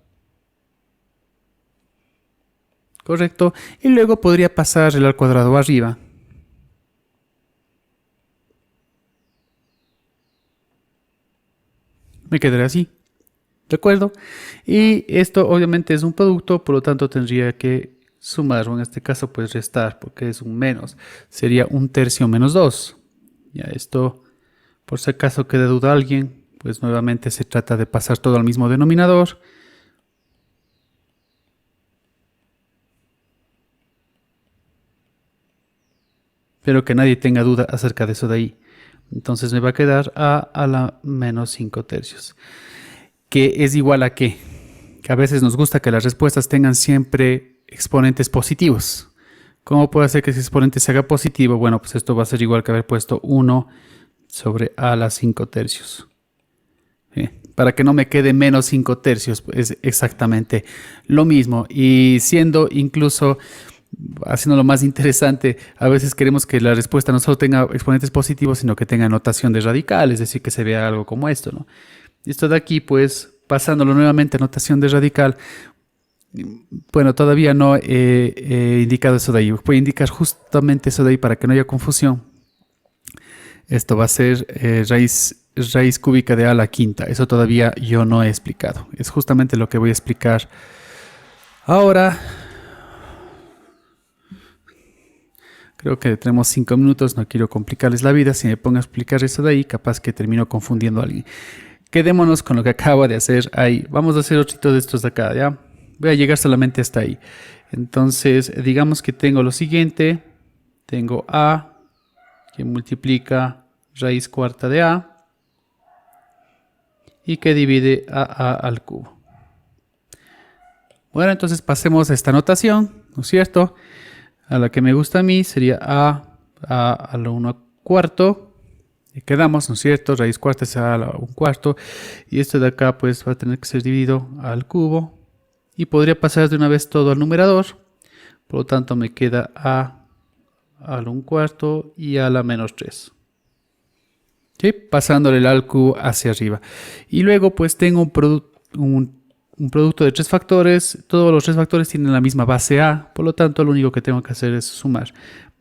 Correcto. Y luego podría pasar el al cuadrado arriba. Me quedaría así. ¿De acuerdo? Y esto obviamente es un producto, por lo tanto tendría que sumar, o en este caso pues restar, porque es un menos. Sería 1/3 menos 2. Ya esto, por si acaso queda duda alguien, pues nuevamente se trata de pasar todo al mismo denominador. Pero que nadie tenga duda acerca de eso de ahí. Entonces me va a quedar a la menos 5/3. Que es igual a qué? Que a veces nos gusta que las respuestas tengan siempre exponentes positivos. ¿Cómo puede hacer que ese exponente se haga positivo? Bueno, pues esto va a ser igual que haber puesto 1 sobre a la 5/3. ¿Sí? Para que no me quede menos 5/3, pues es exactamente lo mismo. Y siendo incluso, haciéndolo más interesante, a veces queremos que la respuesta no solo tenga exponentes positivos, sino que tenga notación de radical, es decir, que se vea algo como esto, ¿no? Esto de aquí, pues, pasándolo nuevamente a notación de radical, bueno, todavía no he indicado eso de ahí. Voy a indicar justamente eso de ahí para que no haya confusión. Esto va a ser raíz cúbica de a la quinta. Eso todavía yo no he explicado. Es justamente lo que voy a explicar ahora. Creo que tenemos 5 minutos. No quiero complicarles la vida. Si me pongo a explicar eso de ahí, capaz que termino confundiendo a alguien. Quedémonos con lo que acabo de hacer ahí. Vamos a hacer otro de estos de acá, ¿ya? Voy a llegar solamente hasta ahí. Entonces, digamos que tengo lo siguiente. Tengo a, que multiplica raíz cuarta de a, y que divide a al cubo. Bueno, entonces pasemos a esta notación, ¿no es cierto? A la que me gusta a mí sería a la 1/4. Y quedamos, ¿no es cierto? Raíz cuarta es a la 1/4. Y esto de acá pues va a tener que ser dividido al cubo. Y podría pasar de una vez todo al numerador. Por lo tanto me queda a la 1/4 y a la menos 3. ¿Sí? Pasándole el al cubo hacia arriba. Y luego pues tengo un producto de 3 factores. Todos los 3 factores tienen la misma base a. Por lo tanto lo único que tengo que hacer es sumar.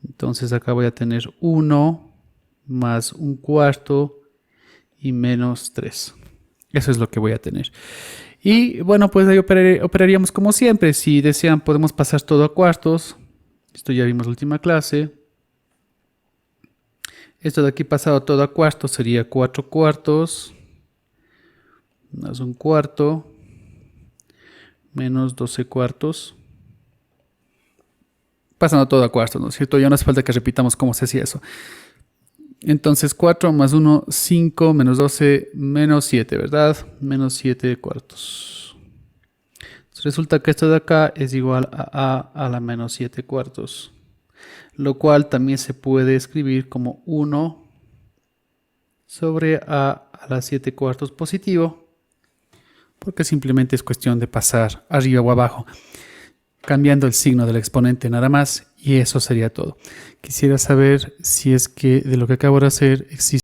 Entonces acá voy a tener 1 más 1/4 y menos 3. Eso es lo que voy a tener. Y bueno, pues ahí operaríamos como siempre. Si desean podemos pasar todo a cuartos. Esto ya vimos la última clase. Esto de aquí pasado todo a cuartos sería 4/4 más 1/4 menos 12/4. Pasando todo a cuartos, ¿no es cierto? Ya no hace falta que repitamos cómo se hacía eso. Entonces 4 más 1, 5, menos 12, menos 7, ¿verdad? Menos 7/4. Resulta que esto de acá es igual a la menos 7/4. Lo cual también se puede escribir como 1 sobre a la 7/4 positivo. Porque simplemente es cuestión de pasar arriba o abajo, cambiando el signo del exponente nada más, y eso sería todo. Quisiera saber si es que de lo que acabo de hacer existe